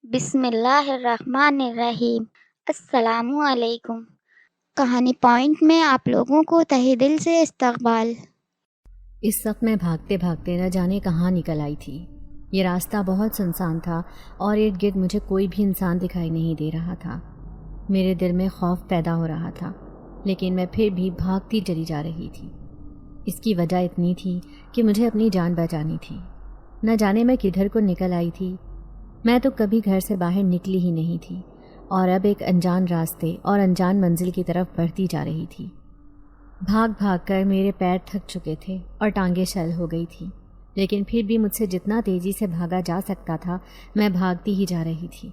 بسم اللہ الرحمن الرحیم۔ السلام علیکم۔ کہانی پوائنٹ میں آپ لوگوں کو تہہ دل سے استقبال۔ اس وقت میں بھاگتے بھاگتے نہ جانے کہاں نکل آئی تھی۔ یہ راستہ بہت سنسان تھا اور ارد گرد مجھے کوئی بھی انسان دکھائی نہیں دے رہا تھا۔ میرے دل میں خوف پیدا ہو رہا تھا، لیکن میں پھر بھی بھاگتی چلی جا رہی تھی۔ اس کی وجہ اتنی تھی کہ مجھے اپنی جان بچانی تھی۔ نہ جانے میں کدھر کو نکل آئی تھی۔ میں تو کبھی گھر سے باہر نکلی ہی نہیں تھی اور اب ایک انجان راستے اور انجان منزل کی طرف بڑھتی جا رہی تھی۔ بھاگ بھاگ کر میرے پیر تھک چکے تھے اور ٹانگیں شل ہو گئی تھیں، لیکن پھر بھی مجھ سے جتنا تیزی سے بھاگا جا سکتا تھا میں بھاگتی ہی جا رہی تھی،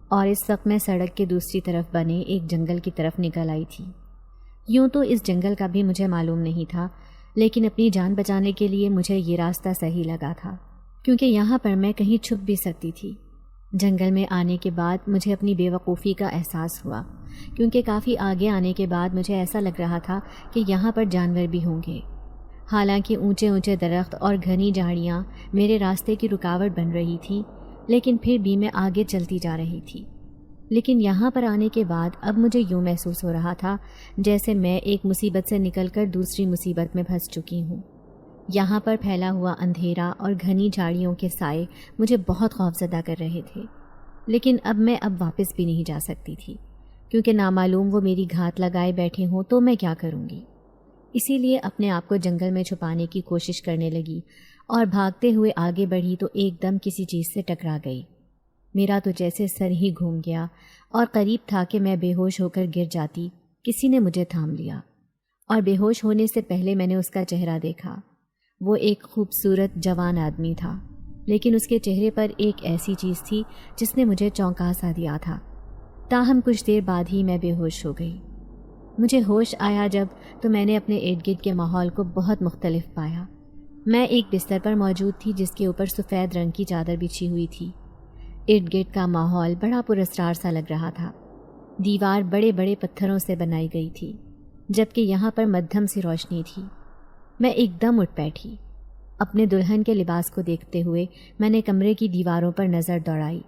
اور اس وقت میں سڑک کے دوسری طرف بنے ایک جنگل کی طرف نکل آئی تھی۔ یوں تو اس جنگل کا بھی مجھے معلوم نہیں تھا، لیکن اپنی جان بچانے کے لیے مجھے یہ راستہ صحیح لگا تھا، کیونکہ یہاں پر میں کہیں چھپ بھی سکتی تھی۔ جنگل میں آنے کے بعد مجھے اپنی بے وقوفی کا احساس ہوا، کیونکہ کافی آگے آنے کے بعد مجھے ایسا لگ رہا تھا کہ یہاں پر جانور بھی ہوں گے۔ حالانکہ اونچے اونچے درخت اور گھنی جھاڑیاں میرے راستے کی رکاوٹ بن رہی تھیں، لیکن پھر بھی میں آگے چلتی جا رہی تھی۔ لیکن یہاں پر آنے کے بعد اب مجھے یوں محسوس ہو رہا تھا جیسے میں ایک مصیبت سے نکل کر دوسری مصیبت میں پھنس چکی ہوں۔ یہاں پر پھیلا ہوا اندھیرا اور گھنی جھاڑیوں کے سائے مجھے بہت خوفزدہ کر رہے تھے، لیکن اب میں واپس بھی نہیں جا سکتی تھی، کیونکہ نامعلوم وہ میری گھات لگائے بیٹھے ہوں تو میں کیا کروں گی۔ اسی لیے اپنے آپ کو جنگل میں چھپانے کی کوشش کرنے لگی اور بھاگتے ہوئے آگے بڑھی تو ایک دم کسی چیز سے ٹکرا گئی۔ میرا تو جیسے سر ہی گھوم گیا اور قریب تھا کہ میں بے ہوش ہو کر گر جاتی۔ کسی نے مجھے تھام لیا اور بے ہوش ہونے سے پہلے میں نے اس کا چہرہ دیکھا۔ وہ ایک خوبصورت جوان آدمی تھا، لیکن اس کے چہرے پر ایک ایسی چیز تھی جس نے مجھے چونکا سا دیا تھا۔ تاہم کچھ دیر بعد ہی میں بے ہوش ہو گئی۔ مجھے ہوش آیا جب تو میں نے اپنے ارد گرد کے ماحول کو بہت مختلف پایا۔ میں ایک بستر پر موجود تھی جس کے اوپر سفید رنگ کی چادر بچھی ہوئی تھی۔ ارد گرد کا ماحول بڑا پراسرار سا لگ رہا تھا۔ دیوار بڑے بڑے پتھروں سے بنائی گئی تھی، جبکہ یہاں پر مدھم سی روشنی تھی۔ میں ایک دم اٹھ بیٹھی۔ اپنے دلہن کے لباس کو دیکھتے ہوئے میں نے کمرے کی دیواروں پر نظر دوڑائی۔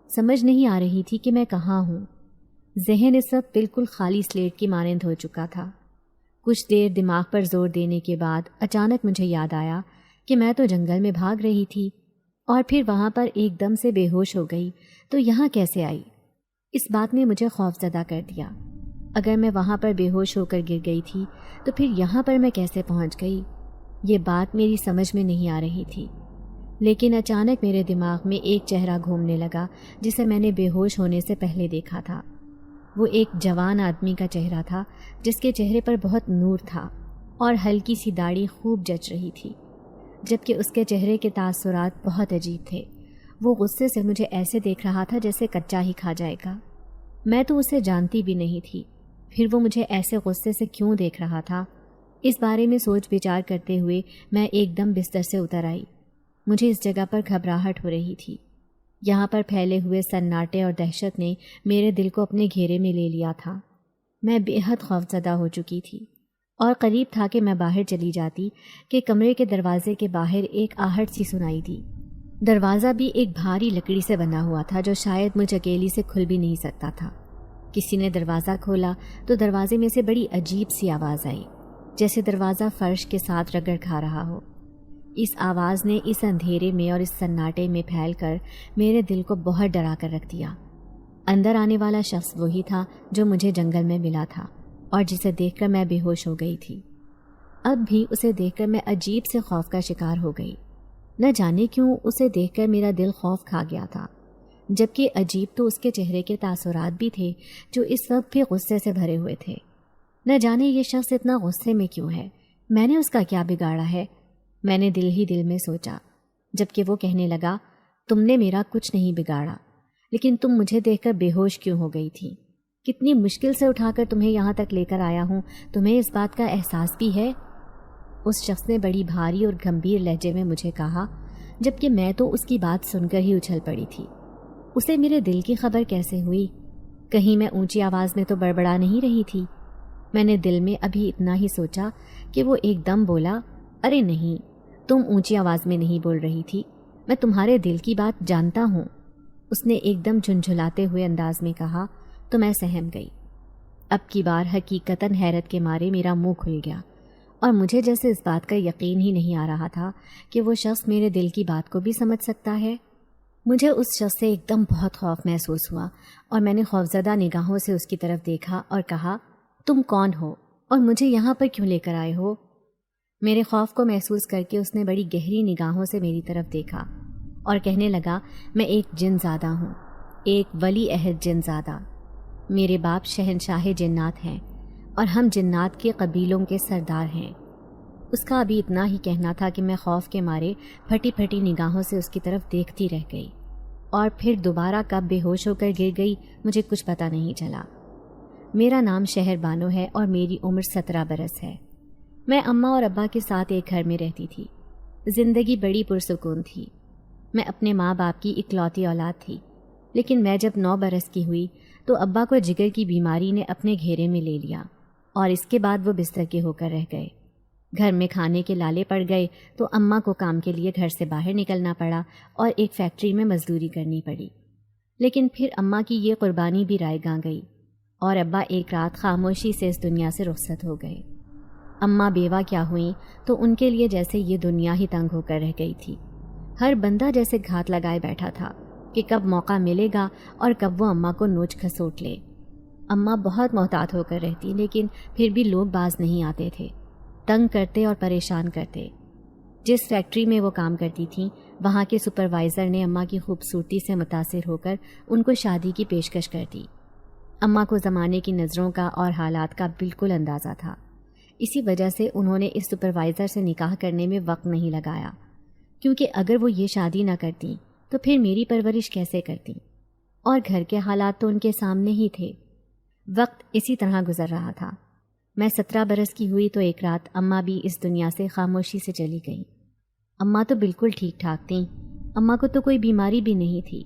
سمجھ نہیں آ رہی تھی کہ میں کہاں ہوں۔ ذہن اس وقت بالکل خالی سلیٹ کی مانند ہو چکا تھا۔ کچھ دیر دماغ پر زور دینے کے بعد اچانک مجھے یاد آیا کہ میں تو جنگل میں بھاگ رہی تھی اور پھر وہاں پر ایک دم سے بے ہوش ہو گئی، تو یہاں کیسے آئی؟ اس بات نے مجھے خوفزدہ کر دیا۔ اگر میں وہاں پر بے ہوش ہو کر گر گئی تھی تو پھر یہاں پر میں کیسے پہنچ گئی؟ یہ بات میری سمجھ میں نہیں آ رہی تھی، لیکن اچانک میرے دماغ میں ایک چہرہ گھومنے لگا جسے میں نے بے ہوش ہونے سے پہلے دیکھا تھا۔ وہ ایک جوان آدمی کا چہرہ تھا جس کے چہرے پر بہت نور تھا اور ہلکی سی داڑھی خوب جچ رہی تھی، جبکہ اس کے چہرے کے تاثرات بہت عجیب تھے۔ وہ غصے سے مجھے ایسے دیکھ رہا تھا جیسے کچا ہی کھا جائے گا۔ میں تو اسے جانتی بھی نہیں تھی، پھر وہ مجھے ایسے غصے سے کیوں دیکھ رہا تھا؟ اس بارے میں سوچ بچار کرتے ہوئے میں ایک دم بستر سے اتر آئی۔ مجھے اس جگہ پر گھبراہٹ ہو رہی تھی۔ یہاں پر پھیلے ہوئے سناٹے اور دہشت نے میرے دل کو اپنے گھیرے میں لے لیا تھا۔ میں بے حد خوفزدہ ہو چکی تھی اور قریب تھا کہ میں باہر چلی جاتی کہ کمرے کے دروازے کے باہر ایک آہٹ سی سنائی دی۔ دروازہ بھی ایک بھاری لکڑی سے بنا ہوا تھا جو شاید مجھ اکیلی سے کھل بھی نہیں سکتا تھا۔ کسی نے دروازہ کھولا تو دروازے میں سے بڑی عجیب سی آواز آئی، جیسے دروازہ فرش کے ساتھ رگڑ کھا رہا ہو۔ اس آواز نے اس اندھیرے میں اور اس سناٹے میں پھیل کر میرے دل کو بہت ڈرا کر رکھ دیا۔ اندر آنے والا شخص وہی تھا جو مجھے جنگل میں ملا تھا اور جسے دیکھ کر میں بے ہوش ہو گئی تھی۔ اب بھی اسے دیکھ کر میں عجیب سے خوف کا شکار ہو گئی۔ نہ جانے کیوں اسے دیکھ کر میرا دل خوف کھا گیا تھا، جبکہ عجیب تو اس کے چہرے کے تاثرات بھی تھے جو اس وقت بھی غصے سے بھرے ہوئے تھے۔ نہ جانے یہ شخص اتنا غصے میں کیوں ہے؟ میں نے اس کا کیا بگاڑا ہے؟ میں نے دل ہی دل میں سوچا، جبکہ وہ کہنے لگا، تم نے میرا کچھ نہیں بگاڑا، لیکن تم مجھے دیکھ کر بے ہوش کیوں ہو گئی تھی؟ کتنی مشکل سے اٹھا کر تمہیں یہاں تک لے کر آیا ہوں، تمہیں اس بات کا احساس بھی ہے؟ اس شخص نے بڑی بھاری اور گھمبیر لہجے میں مجھے کہا، جبکہ میں تو اس کی بات سن کر ہی اچھل پڑی تھی۔ اسے میرے دل کی خبر کیسے ہوئی؟ کہیں میں اونچی آواز میں تو بڑبڑا نہیں رہی تھی؟ میں نے دل میں ابھی اتنا ہی سوچا کہ وہ ایک دم بولا، ارے نہیں، تم اونچی آواز میں نہیں بول رہی تھی، میں تمہارے دل کی بات جانتا ہوں۔ اس نے ایک دم جھنجھلاتے ہوئے انداز میں کہا تو میں سہم گئی۔ اب کی بار حقیقتاً حیرت کے مارے میرا منہ کھل گیا اور مجھے جیسے اس بات کا یقین ہی نہیں آ رہا تھا کہ وہ شخص میرے دل کی بات کو بھی سمجھ سکتا ہے۔ مجھے اس شخص سے ایک دم بہت خوف محسوس ہوا اور میں نے خوفزدہ نگاہوں سے اس کی طرف دیکھا اور کہا، تم کون ہو اور مجھے یہاں پر کیوں لے کر آئے ہو؟ میرے خوف کو محسوس کر کے اس نے بڑی گہری نگاہوں سے میری طرف دیکھا اور کہنے لگا، میں ایک جن زادہ ہوں، ایک ولی عہد جن زادہ۔ میرے باپ شہنشاہ جنات ہیں اور ہم جنات کے قبیلوں کے سردار ہیں۔ اس کا ابھی اتنا ہی کہنا تھا کہ میں خوف کے مارے پھٹی پھٹی نگاہوں سے اس کی طرف دیکھتی رہ گئی اور پھر دوبارہ کب بے ہوش ہو کر گر گئی مجھے کچھ پتہ نہیں چلا۔ میرا نام شہر بانو ہے اور میری عمر 17 برس ہے۔ میں اماں اور ابا کے ساتھ ایک گھر میں رہتی تھی۔ زندگی بڑی پرسکون تھی۔ میں اپنے ماں باپ کی اکلوتی اولاد تھی، لیکن میں جب 9 برس کی ہوئی تو ابا کو جگر کی بیماری نے اپنے گھیرے میں لے لیا اور اس کے بعد وہ بستر کے ہو کر رہ گئے۔ گھر میں کھانے کے لالے پڑ گئے تو اماں کو کام کے لیے گھر سے باہر نکلنا پڑا اور ایک فیکٹری میں مزدوری کرنی پڑی۔ لیکن پھر اماں کی یہ قربانی بھی رائے گاں گئی اور ابا ایک رات خاموشی سے اس دنیا سے رخصت ہو گئے۔ اماں بیوہ کیا ہوئیں تو ان کے لیے جیسے یہ دنیا ہی تنگ ہو کر رہ گئی تھی۔ ہر بندہ جیسے گھات لگائے بیٹھا تھا کہ کب موقع ملے گا اور کب وہ اماں کو نوچ کھسوٹ لے۔ اماں بہت محتاط ہو کر رہتی، لیکن پھر بھی لوگ باز نہیں آتے تھے، تنگ کرتے اور پریشان کرتے۔ جس فیکٹری میں وہ کام کرتی تھیں وہاں کے سپروائزر نے اماں کی خوبصورتی سے متاثر ہو کر ان کو شادی کی پیشکش کر دی۔ اماں کو زمانے کی نظروں کا اور حالات کا بالکل اندازہ تھا، اسی وجہ سے انہوں نے اس سپروائزر سے نکاح کرنے میں وقت نہیں لگایا، کیونکہ اگر وہ یہ شادی نہ کرتی تو پھر میری پرورش کیسے کرتی؟ اور گھر کے حالات تو ان کے سامنے ہی تھے۔ وقت اسی طرح گزر رہا تھا۔ میں 17 برس کی ہوئی تو ایک رات اماں بھی اس دنیا سے خاموشی سے چلی گئیں۔ اماں تو بالکل ٹھیک ٹھاک تھیں، اماں کو تو کوئی بیماری بھی نہیں تھی،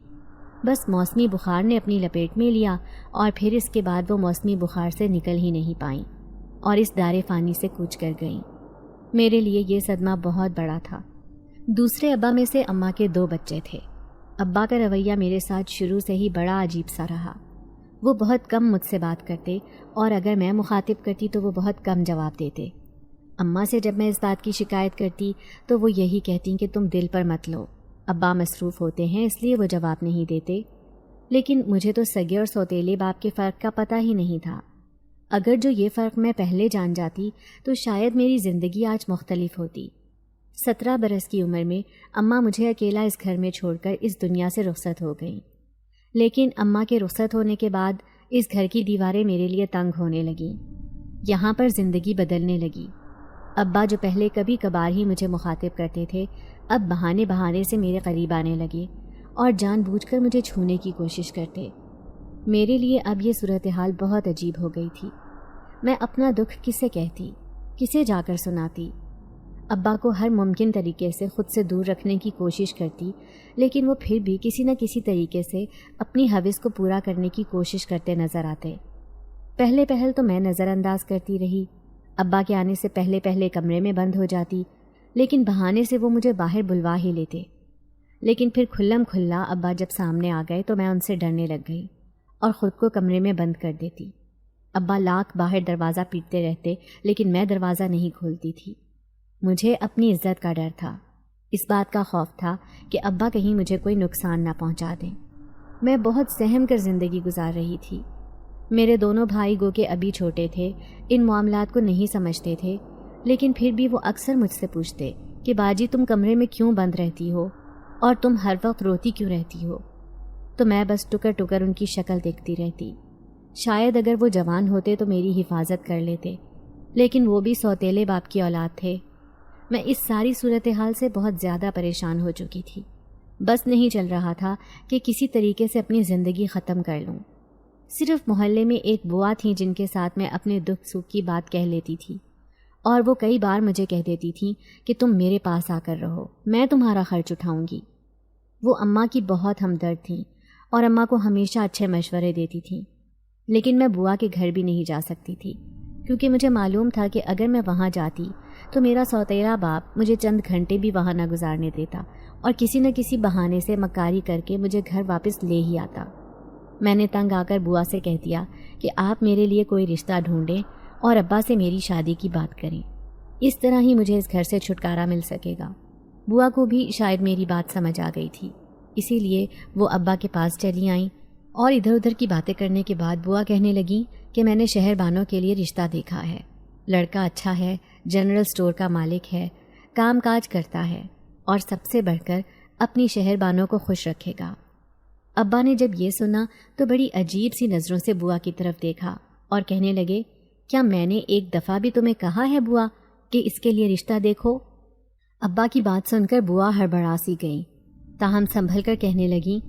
بس موسمی بخار نے اپنی لپیٹ میں لیا اور پھر اس کے بعد وہ موسمی بخار سے نکل ہی نہیں پائیں اور اس دار فانی سے کوچ کر گئیں۔ میرے لیے یہ صدمہ بہت بڑا تھا۔ دوسرے ابا میں سے اماں کے 2 بچے تھے۔ ابا کا رویہ میرے ساتھ شروع سے ہی بڑا عجیب سا رہا۔ وہ بہت کم مجھ سے بات کرتے اور اگر میں مخاطب کرتی تو وہ بہت کم جواب دیتے۔ اماں سے جب میں اس بات کی شکایت کرتی تو وہ یہی کہتی کہ تم دل پر مت لو، ابا مصروف ہوتے ہیں اس لیے وہ جواب نہیں دیتے۔ لیکن مجھے تو سگے اور سوتیلے باپ کے فرق کا پتہ ہی نہیں تھا۔ اگر جو یہ فرق میں پہلے جان جاتی تو شاید میری زندگی آج مختلف ہوتی۔ 17 برس کی عمر میں اماں مجھے اکیلا اس گھر میں چھوڑ کر اس دنیا سے رخصت ہو گئیں۔ لیکن اماں کے رخصت ہونے کے بعد اس گھر کی دیواریں میرے لیے تنگ ہونے لگیں۔ یہاں پر زندگی بدلنے لگی۔ ابا جو پہلے کبھی کبھار ہی مجھے مخاطب کرتے تھے اب بہانے بہانے سے میرے قریب آنے لگے اور جان بوجھ کر مجھے چھونے کی کوشش کرتے۔ میرے لیے اب یہ صورتحال بہت عجیب ہو گئی تھی۔ میں اپنا دکھ کسے کہتی، کسے جا کر سناتی؟ ابا کو ہر ممکن طریقے سے خود سے دور رکھنے کی کوشش کرتی، لیکن وہ پھر بھی کسی نہ کسی طریقے سے اپنی ہوس کو پورا کرنے کی کوشش کرتے نظر آتے۔ پہلے پہل تو میں نظر انداز کرتی رہی، ابا کے آنے سے پہلے پہلے کمرے میں بند ہو جاتی، لیکن بہانے سے وہ مجھے باہر بلوا ہی لیتے۔ لیکن پھر کھلم کھلا ابا جب سامنے آ گئے تو میں ان سے ڈرنے لگ گئی اور خود کو کمرے میں بند کر دیتی۔ ابا لاکھ باہر دروازہ پیٹتے رہتے لیکن میں دروازہ نہیں کھولتی تھی۔ مجھے اپنی عزت کا ڈر تھا، اس بات کا خوف تھا کہ ابا کہیں مجھے کوئی نقصان نہ پہنچا دیں۔ میں بہت سہم کر زندگی گزار رہی تھی۔ میرے دونوں بھائی گو کہ ابھی چھوٹے تھے، ان معاملات کو نہیں سمجھتے تھے، لیکن پھر بھی وہ اکثر مجھ سے پوچھتے کہ باجی تم کمرے میں کیوں بند رہتی ہو اور تم ہر وقت روتی کیوں رہتی ہو؟ تو میں بس ٹکر ٹکر ان کی شکل دیکھتی رہتی۔ شاید اگر وہ جوان ہوتے تو میری حفاظت کر لیتے، لیکن وہ بھی سوتیلے باپ کی اولاد تھے۔ میں اس ساری صورتحال سے بہت زیادہ پریشان ہو چکی تھی۔ بس نہیں چل رہا تھا کہ کسی طریقے سے اپنی زندگی ختم کر لوں۔ صرف محلے میں ایک بوا تھیں جن کے ساتھ میں اپنے دکھ سکھ کی بات کہہ لیتی تھی، اور وہ کئی بار مجھے کہہ دیتی تھیں کہ تم میرے پاس آ کر رہو، میں تمہارا خرچ اٹھاؤں گی۔ وہ اماں کی بہت ہمدرد تھیں اور اماں کو ہمیشہ اچھے مشورے دیتی تھیں، لیکن میں بوا کے گھر بھی نہیں جا سکتی تھی کیونکہ مجھے معلوم تھا کہ اگر میں وہاں جاتی تو میرا سوتیلا باپ مجھے چند گھنٹے بھی وہاں نہ گزارنے دیتا اور کسی نہ کسی بہانے سے مکاری کر کے مجھے گھر واپس لے ہی آتا۔ میں نے تنگ آ کر بوا سے کہہ دیا کہ آپ میرے لیے کوئی رشتہ ڈھونڈیں اور ابا سے میری شادی کی بات کریں، اس طرح ہی مجھے اس گھر سے چھٹکارا مل سکے گا۔ بوا کو بھی شاید میری بات سمجھ آ گئی تھی، اسی لیے وہ ابا کے پاس چلی آئیں اور ادھر ادھر کی باتیں کرنے کے بعد بوا کہنے لگی کہ میں نے شہر بانوں کے لیے رشتہ دیکھا ہے، لڑکا اچھا ہے، جنرل سٹور کا مالک ہے، کام کاج کرتا ہے اور سب سے بڑھ کر اپنی شہر بانوں کو خوش رکھے گا۔ ابا نے جب یہ سنا تو بڑی عجیب سی نظروں سے بوا کی طرف دیکھا اور کہنے لگے، کیا میں نے ایک دفعہ بھی تمہیں کہا ہے بوا کہ اس کے لیے رشتہ دیکھو؟ ابا کی بات سن کر بوا ہڑبڑا سی گئی، تاہم سنبھل کر کہنے لگی،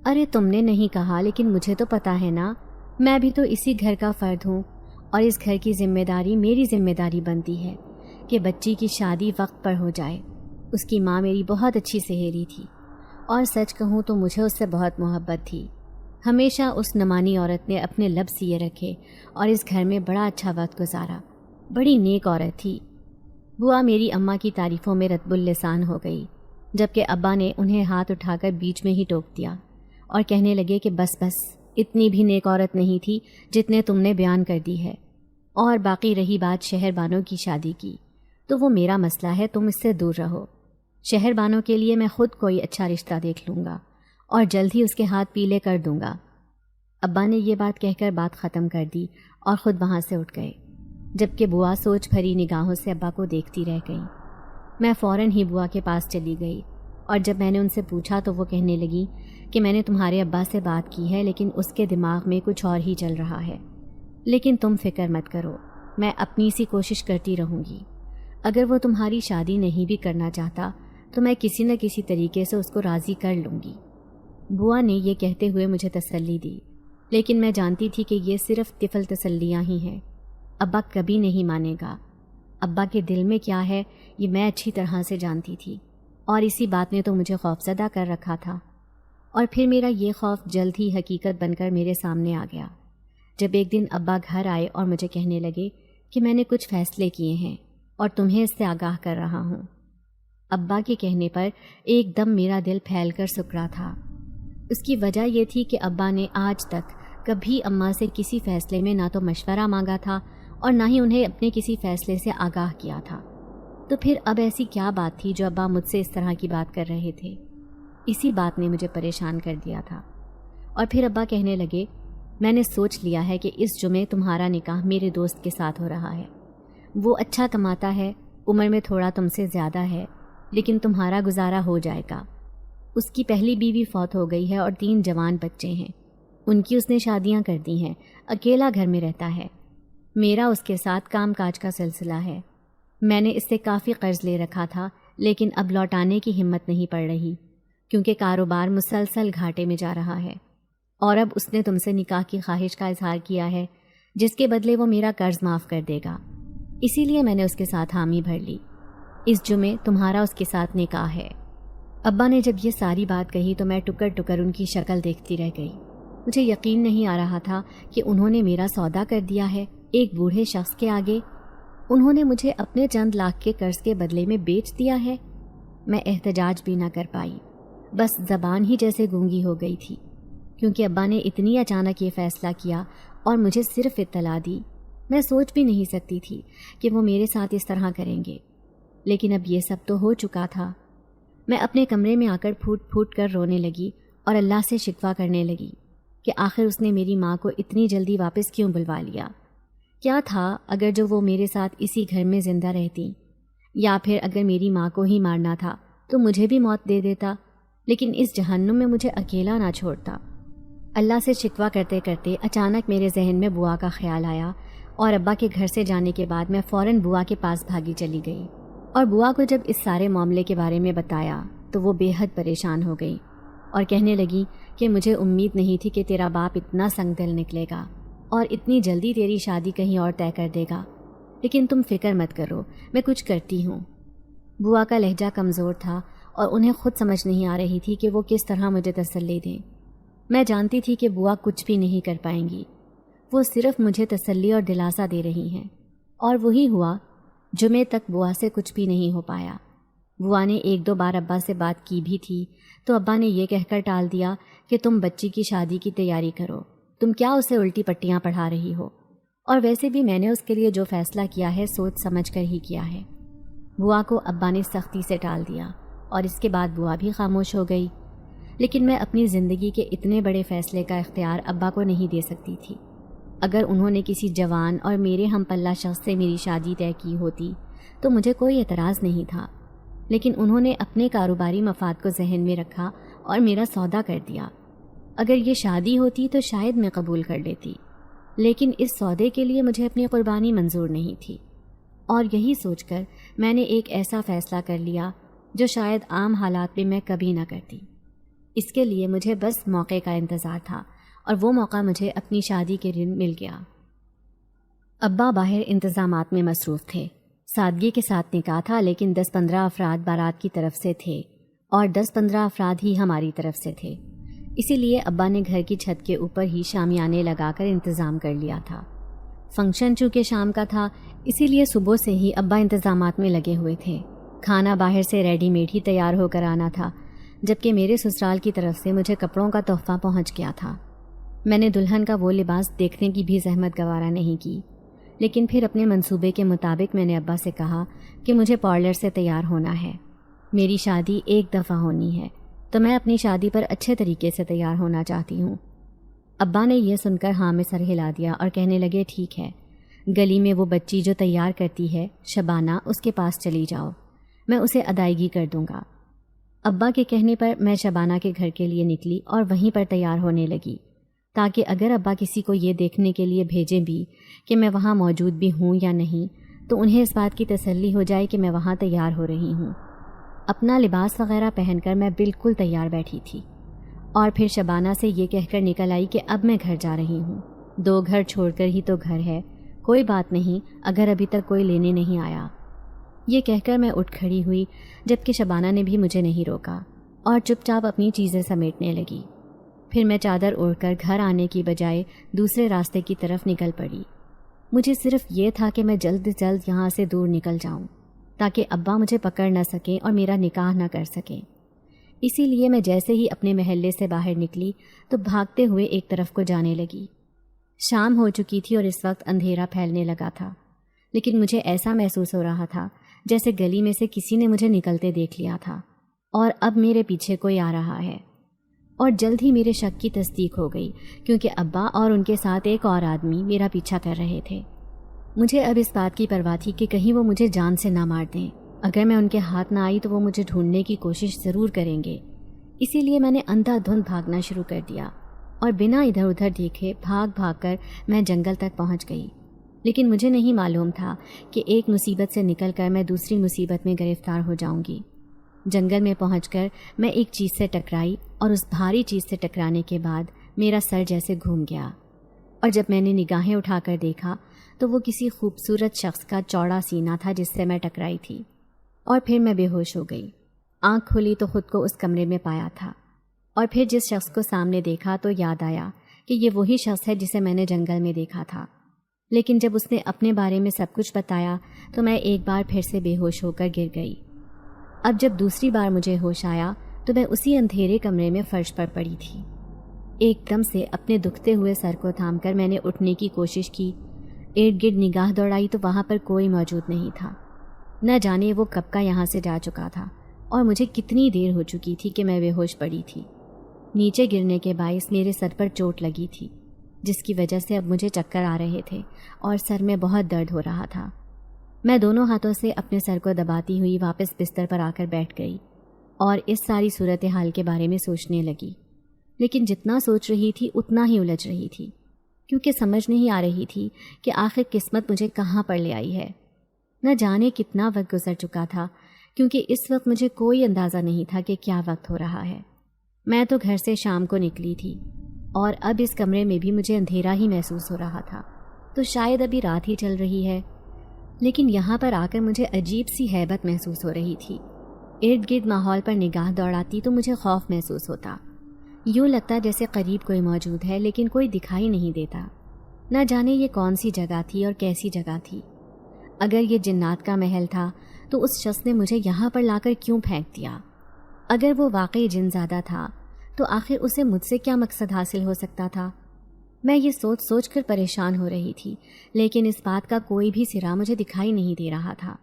ارے تم نے نہیں کہا لیکن مجھے تو پتہ ہے نا، میں بھی تو اسی گھر کا فرد ہوں اور اس گھر کی ذمہ داری میری ذمہ داری بنتی ہے کہ بچی کی شادی وقت پر ہو جائے۔ اس کی ماں میری بہت اچھی سہیلی تھی اور سچ کہوں تو مجھے اس سے بہت محبت تھی۔ ہمیشہ اس نمانی عورت نے اپنے لب سیے رکھے اور اس گھر میں بڑا اچھا وقت گزارا، بڑی نیک عورت تھی۔ بوا میری اماں کی تعریفوں میں رطب اللسان ہو گئی، جبکہ ابا نے انہیں ہاتھ اٹھا کر بیچ میں ہی ٹوک دیا اور کہنے لگے کہ بس بس، اتنی بھی نیک عورت نہیں تھی جتنے تم نے بیان کر دی ہے، اور باقی رہی بات شہر بانوں کی شادی کی تو وہ میرا مسئلہ ہے، تم اس سے دور رہو۔ شہر بانوں کے لیے میں خود کوئی اچھا رشتہ دیکھ لوں گا اور جلد ہی اس کے ہاتھ پیلے کر دوں گا۔ ابا نے یہ بات کہہ کر بات ختم کر دی اور خود وہاں سے اٹھ گئے، جبکہ بوا سوچ بھری نگاہوں سے ابا کو دیکھتی رہ گئی۔ میں فوراً ہی بوا کے پاس چلی گئی اور جب میں نے ان سے پوچھا تو وہ کہنے لگی کہ میں نے تمہارے ابا سے بات کی ہے لیکن اس کے دماغ میں کچھ اور ہی چل رہا ہے، لیکن تم فکر مت کرو، میں اپنی سی کوشش کرتی رہوں گی۔ اگر وہ تمہاری شادی نہیں بھی کرنا چاہتا تو میں کسی نہ کسی طریقے سے اس کو راضی کر لوں گی۔ بوا نے یہ کہتے ہوئے مجھے تسلی دی، لیکن میں جانتی تھی کہ یہ صرف طفل تسلیاں ہی ہیں، ابا کبھی نہیں مانے گا۔ ابا کے دل میں کیا ہے یہ میں اچھی طرح سے جانتی تھی، اور اسی بات نے تو مجھے خوفزدہ کر رکھا تھا۔ اور پھر میرا یہ خوف جلد ہی حقیقت بن کر میرے سامنے آ گیا، جب ایک دن ابا گھر آئے اور مجھے کہنے لگے کہ میں نے کچھ فیصلے کیے ہیں اور تمہیں اس سے آگاہ کر رہا ہوں۔ ابا کے کہنے پر ایک دم میرا دل پھیل کر سکرا تھا۔ اس کی وجہ یہ تھی کہ ابا نے آج تک کبھی اماں سے کسی فیصلے میں نہ تو مشورہ مانگا تھا اور نہ ہی انہیں اپنے کسی فیصلے سے آگاہ کیا تھا۔ تو پھر اب ایسی کیا بات تھی جو ابا مجھ سے اس طرح کی بات کر رہے تھے؟ اسی بات نے مجھے پریشان کر دیا تھا۔ اور پھر ابا کہنے لگے، میں نے سوچ لیا ہے کہ اس جمعے تمہارا نکاح میرے دوست کے ساتھ ہو رہا ہے۔ وہ اچھا کماتا ہے، عمر میں تھوڑا تم سے زیادہ ہے، لیکن تمہارا گزارا ہو جائے گا۔ اس کی پہلی بیوی فوت ہو گئی ہے اور 3 جوان بچے ہیں، ان کی اس نے شادیاں کر دی ہیں، اکیلا گھر میں رہتا ہے۔ میرا اس کے ساتھ کام کاج کا سلسلہ ہے، میں نے اس سے کافی قرض لے رکھا تھا لیکن اب لوٹانے کی ہمت نہیں پڑ رہی، کیونکہ کاروبار مسلسل گھاٹے میں جا رہا ہے، اور اب اس نے تم سے نکاح کی خواہش کا اظہار کیا ہے جس کے بدلے وہ میرا قرض معاف کر دے گا، اسی لیے میں نے اس کے ساتھ حامی بھر لی۔ اس جمعے تمہارا اس کے ساتھ نکاح ہے۔ ابا نے جب یہ ساری بات کہی تو میں ٹکر ٹکر ان کی شکل دیکھتی رہ گئی۔ مجھے یقین نہیں آ رہا تھا کہ انہوں نے میرا سودا کر دیا ہے ایک بوڑھے شخص کے آگے، انہوں نے مجھے اپنے چند لاکھ کے قرض کے بدلے میں بیچ دیا ہے۔ میں احتجاج بھی نہ کر پائی، بس زبان ہی جیسے گونگی ہو گئی تھی، کیونکہ ابا نے اتنی اچانک یہ فیصلہ کیا اور مجھے صرف اطلاع دی۔ میں سوچ بھی نہیں سکتی تھی کہ وہ میرے ساتھ اس طرح کریں گے، لیکن اب یہ سب تو ہو چکا تھا۔ میں اپنے کمرے میں آ کر پھوٹ پھوٹ کر رونے لگی اور اللہ سے شکوہ کرنے لگی کہ آخر اس نے میری ماں کو اتنی جلدی واپس کیوں بلوا لیا۔ کیا تھا اگر جو وہ میرے ساتھ اسی گھر میں زندہ رہتی، یا پھر اگر میری ماں کو ہی مارنا تھا تو مجھے بھی موت دے دیتا، لیکن اس جہنم میں مجھے اکیلا نہ چھوڑتا۔ اللہ سے شکوہ کرتے کرتے اچانک میرے ذہن میں بوا کا خیال آیا، اور ابا کے گھر سے جانے کے بعد میں فوراً بوا کے پاس بھاگی چلی گئی، اور بوا کو جب اس سارے معاملے کے بارے میں بتایا تو وہ بے حد پریشان ہو گئی اور کہنے لگی کہ مجھے امید نہیں تھی کہ تیرا باپ اتنا سنگ دل نکلے گا اور اتنی جلدی تیری شادی کہیں اور طے کر دے گا، لیکن تم فکر مت کرو، میں کچھ کرتی ہوں۔ بوا کا لہجہ کمزور تھا اور انہیں خود سمجھ نہیں آ رہی تھی کہ وہ کس طرح مجھے تسلی دیں۔ میں جانتی تھی کہ بوا کچھ بھی نہیں کر پائیں گی، وہ صرف مجھے تسلی اور دلاسا دے رہی ہیں، اور وہی ہوا۔ جمعے تک بوا سے کچھ بھی نہیں ہو پایا۔ بوا نے 1-2 بار ابا سے بات کی بھی تھی تو ابا نے یہ کہہ کر ٹال دیا کہ تم بچی کی شادی کی تیاری کرو، تم کیا اسے الٹی پٹیاں پڑھا رہی ہو، اور ویسے بھی میں نے اس کے لیے جو فیصلہ کیا ہے سوچ سمجھ کر ہی کیا ہے۔ بوا کو ابا نے سختی سے ٹال دیا اور اس کے بعد بوا بھی خاموش ہو گئی۔ لیکن میں اپنی زندگی کے اتنے بڑے فیصلے کا اختیار ابا کو نہیں دے سکتی تھی۔ اگر انہوں نے کسی جوان اور میرے ہم پلہ شخص سے میری شادی طے کی ہوتی تو مجھے کوئی اعتراض نہیں تھا، لیکن انہوں نے اپنے کاروباری مفاد کو ذہن میں رکھا اور میرا سودا کر دیا۔ اگر یہ شادی ہوتی تو شاید میں قبول کر لیتی، لیکن اس سودے کے لیے مجھے اپنی قربانی منظور نہیں تھی، اور یہی سوچ کر میں نے ایک ایسا فیصلہ کر لیا جو شاید عام حالات میں کبھی نہ کرتی۔ اس کے لیے مجھے بس موقع کا انتظار تھا، اور وہ موقع مجھے اپنی شادی کے دن مل گیا۔ ابا باہر انتظامات میں مصروف تھے۔ سادگی کے ساتھ نکاح تھا، لیکن 10-15 افراد بارات کی طرف سے تھے اور 10-15 افراد ہی ہماری طرف سے تھے۔ اسی لیے ابا نے گھر کی چھت کے اوپر ہی شامیانے لگا کر انتظام کر لیا تھا۔ فنکشن چونکہ شام کا تھا، اسی لیے صبح سے ہی ابا انتظامات میں لگے ہوئے تھے۔ کھانا باہر سے ریڈی میڈ ہی تیار ہو کر آنا تھا، جبکہ میرے سسرال کی طرف سے مجھے کپڑوں کا تحفہ پہنچ گیا تھا۔ میں نے دلہن کا وہ لباس دیکھنے کی بھی زحمت گوارا نہیں کی، لیکن پھر اپنے منصوبے کے مطابق میں نے ابا سے کہا کہ مجھے پارلر سے تیار ہونا ہے۔ میری شادی ایک دفعہ ہونی ہے، تو میں اپنی شادی پر اچھے طریقے سے تیار ہونا چاہتی ہوں۔ ابا نے یہ سن کر ہاں میں سر ہلا دیا اور کہنے لگے ٹھیک ہے، گلی میں وہ بچی جو تیار کرتی ہے شبانہ، اس کے پاس چلی جاؤ، میں اسے ادائیگی کر دوں گا۔ ابا کے کہنے پر میں شبانہ کے گھر کے لیے نکلی اور وہیں پر تیار ہونے لگی، تاکہ اگر ابا کسی کو یہ دیکھنے کے لیے بھیجیں بھی کہ میں وہاں موجود بھی ہوں یا نہیں تو انہیں اس بات کی تسلی ہو جائے کہ میں وہاں تیار ہو رہی ہوں۔ اپنا لباس وغیرہ پہن کر میں بالکل تیار بیٹھی تھی، اور پھر شبانہ سے یہ کہہ کر نکل آئی کہ اب میں گھر جا رہی ہوں، 2 گھر چھوڑ کر ہی تو گھر ہے، کوئی بات نہیں اگر ابھی تک کوئی لینے نہیں آیا۔ یہ کہہ کر میں اٹھ کھڑی ہوئی، جبکہ شبانہ نے بھی مجھے نہیں روکا اور چپ چاپ اپنی چیزیں سمیٹنے لگی۔ پھر میں چادر اوڑھ کر گھر آنے کی بجائے دوسرے راستے کی طرف نکل پڑی۔ مجھے صرف یہ تھا کہ میں جلد جلد یہاں سے دور نکل جاؤں، تاکہ ابا مجھے پکڑ نہ سکیں اور میرا نکاح نہ کر سکیں۔ اسی لیے میں جیسے ہی اپنے محلے سے باہر نکلی تو بھاگتے ہوئے ایک طرف کو جانے لگی۔ شام ہو چکی تھی اور اس وقت اندھیرا پھیلنے لگا تھا، لیکن مجھے ایسا محسوس ہو رہا تھا جیسے گلی میں سے کسی نے مجھے نکلتے دیکھ لیا تھا اور اب میرے پیچھے کوئی آ رہا ہے۔ اور جلد ہی میرے شک کی تصدیق ہو گئی، کیونکہ ابا اور ان کے ساتھ ایک اور آدمی میرا پیچھا کر رہے تھے۔ مجھے اب اس بات کی پرواہ تھی کہ کہیں وہ مجھے جان سے نہ مار دیں۔ اگر میں ان کے ہاتھ نہ آئی تو وہ مجھے ڈھونڈنے کی کوشش ضرور کریں گے۔ اسی لیے میں نے اندھا دھند بھاگنا شروع کر دیا، اور بنا ادھر ادھر دیکھے بھاگ بھاگ کر میں جنگل تک پہنچ گئی۔ لیکن مجھے نہیں معلوم تھا کہ ایک مصیبت سے نکل کر میں دوسری مصیبت میں گرفتار ہو جاؤں گی۔ جنگل میں پہنچ کر میں ایک چیز سے ٹکرائی، اور اس بھاری چیز سے ٹکرانے کے بعد میرا سر جیسے گھوم گیا، اور جب میں نے نگاہیں اٹھا کر دیکھا تو وہ کسی خوبصورت شخص کا چوڑا سینہ تھا جس سے میں ٹکرائی تھی، اور پھر میں بے ہوش ہو گئی۔ آنکھ کھلی تو خود کو اس کمرے میں پایا تھا، اور پھر جس شخص کو سامنے دیکھا تو یاد آیا کہ یہ وہی شخص ہے جسے میں نے جنگل میں دیکھا تھا۔ لیکن جب اس نے اپنے بارے میں سب کچھ بتایا تو میں ایک بار پھر سے بے ہوش ہو کر گر گئی۔ اب جب دوسری بار مجھے ہوش آیا تو میں اسی اندھیرے کمرے میں فرش پر پڑی تھی۔ ایک دم سے اپنے دکھتے ہوئے سر کو تھام کر میں نے اٹھنے کی کوشش کی، ارد گرد نگاہ دوڑائی تو وہاں پر کوئی موجود نہیں تھا۔ نہ جانے وہ کب کا یہاں سے جا چکا تھا، اور مجھے کتنی دیر ہو چکی تھی کہ میں بے ہوش پڑی تھی۔ نیچے گرنے کے باعث میرے سر پر چوٹ لگی تھی، جس کی وجہ سے اب مجھے چکر آ رہے تھے اور سر میں بہت درد ہو رہا تھا۔ میں دونوں ہاتھوں سے اپنے سر کو دباتی ہوئی واپس بستر پر آ کر بیٹھ گئی اور اس ساری صورتحال کے بارے میں سوچنے لگی، لیکن جتنا سوچ رہی تھی اتنا ہی الجھ رہی تھی، کیونکہ سمجھ نہیں آ رہی تھی کہ آخر قسمت مجھے کہاں پر لے آئی ہے۔ نہ جانے کتنا وقت گزر چکا تھا، کیونکہ اس وقت مجھے کوئی اندازہ نہیں تھا کہ کیا وقت ہو رہا ہے۔ میں تو گھر سے شام کو نکلی تھی، اور اب اس کمرے میں بھی مجھے اندھیرا ہی محسوس ہو رہا تھا، تو شاید ابھی رات ہی چل رہی ہے۔ لیکن یہاں پر آ کر مجھے عجیب سی ہیبت محسوس ہو رہی تھی۔ ارد گرد ماحول پر نگاہ دوڑاتی تو مجھے خوف محسوس ہوتا، یوں لگتا جیسے قریب کوئی موجود ہے لیکن کوئی دکھائی نہیں دیتا۔ نہ جانے یہ کون سی جگہ تھی اور کیسی جگہ تھی۔ اگر یہ جنات کا محل تھا تو اس شخص نے مجھے یہاں پر لا کر کیوں پھینک دیا؟ اگر وہ واقعی جن زادہ تھا تو آخر اسے مجھ سے کیا مقصد حاصل ہو سکتا تھا؟ میں یہ سوچ سوچ کر پریشان ہو رہی تھی، لیکن اس بات کا کوئی بھی سرا مجھے دکھائی نہیں دے رہا تھا۔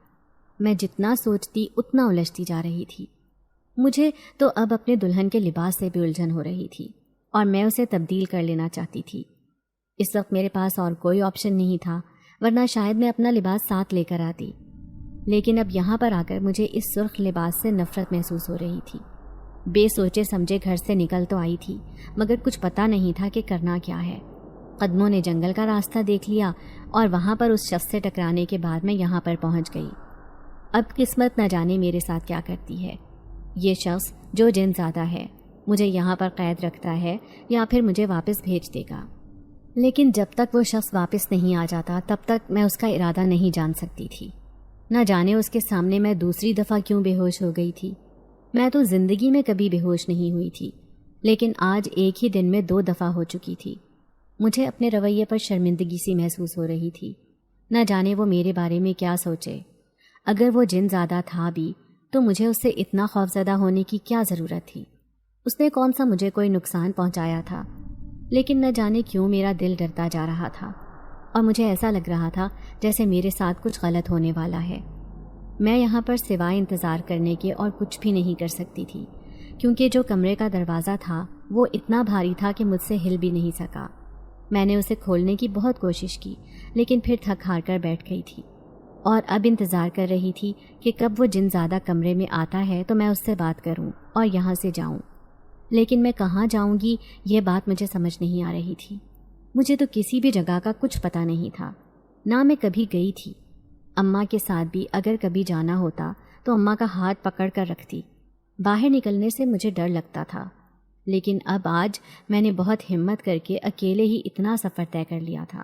میں جتنا سوچتی اتنا الجھتی جا رہی تھی۔ مجھے تو اب اپنے دلہن کے لباس سے بھی الجھن ہو رہی تھی اور میں اسے تبدیل کر لینا چاہتی تھی۔ اس وقت میرے پاس اور کوئی آپشن نہیں تھا، ورنہ شاید میں اپنا لباس ساتھ لے کر آتی، لیکن اب یہاں پر آ کر مجھے اس سرخ لباس سے نفرت محسوس ہو رہی تھی۔ بے سوچے سمجھے گھر سے نکل تو آئی تھی، مگر کچھ پتہ نہیں تھا کہ کرنا کیا ہے۔ قدموں نے جنگل کا راستہ دیکھ لیا اور وہاں پر اس شخص سے ٹکرانے کے بعد میں یہاں پر پہنچ گئی۔ اب قسمت نہ جانے میرے ساتھ کیا کرتی ہے۔ یہ شخص جو جن زادہ ہے مجھے یہاں پر قید رکھتا ہے یا پھر مجھے واپس بھیج دے گا، لیکن جب تک وہ شخص واپس نہیں آ جاتا تب تک میں اس کا ارادہ نہیں جان سکتی تھی۔ نہ جانے اس کے سامنے میں دوسری دفعہ کیوں بے ہوش ہو گئی تھی۔ میں تو زندگی میں کبھی بے ہوش نہیں ہوئی تھی، لیکن آج ایک ہی دن میں 2 دفعہ ہو چکی تھی۔ مجھے اپنے رویے پر شرمندگی سی محسوس ہو رہی تھی۔ نہ جانے وہ میرے بارے میں کیا سوچے۔ اگر وہ جن زادہ تھا بھی تو مجھے اس سے اتنا خوفزدہ ہونے کی کیا ضرورت تھی؟ اس نے کون سا مجھے کوئی نقصان پہنچایا تھا؟ لیکن نہ جانے کیوں میرا دل ڈرتا جا رہا تھا اور مجھے ایسا لگ رہا تھا جیسے میرے ساتھ کچھ غلط ہونے والا ہے۔ میں یہاں پر سوائے انتظار کرنے کے اور کچھ بھی نہیں کر سکتی تھی، کیونکہ جو کمرے کا دروازہ تھا وہ اتنا بھاری تھا کہ مجھ سے ہل بھی نہیں سکا۔ میں نے اسے کھولنے کی بہت کوشش کی، لیکن پھر تھک ہار کر بیٹھ گئی تھی اور اب انتظار کر رہی تھی کہ کب وہ جن زادہ کمرے میں آتا ہے تو میں اس سے بات کروں اور یہاں سے جاؤں۔ لیکن میں کہاں جاؤں گی یہ بات مجھے سمجھ نہیں آ رہی تھی۔ مجھے تو کسی بھی جگہ کا کچھ پتہ نہیں تھا، نہ میں کبھی گئی تھی۔ اماں کے ساتھ بھی اگر کبھی جانا ہوتا تو اماں کا ہاتھ پکڑ کر رکھتی۔ باہر نکلنے سے مجھے ڈر لگتا تھا، لیکن اب آج میں نے بہت ہمت کر کے اکیلے ہی اتنا سفر طے کر لیا تھا۔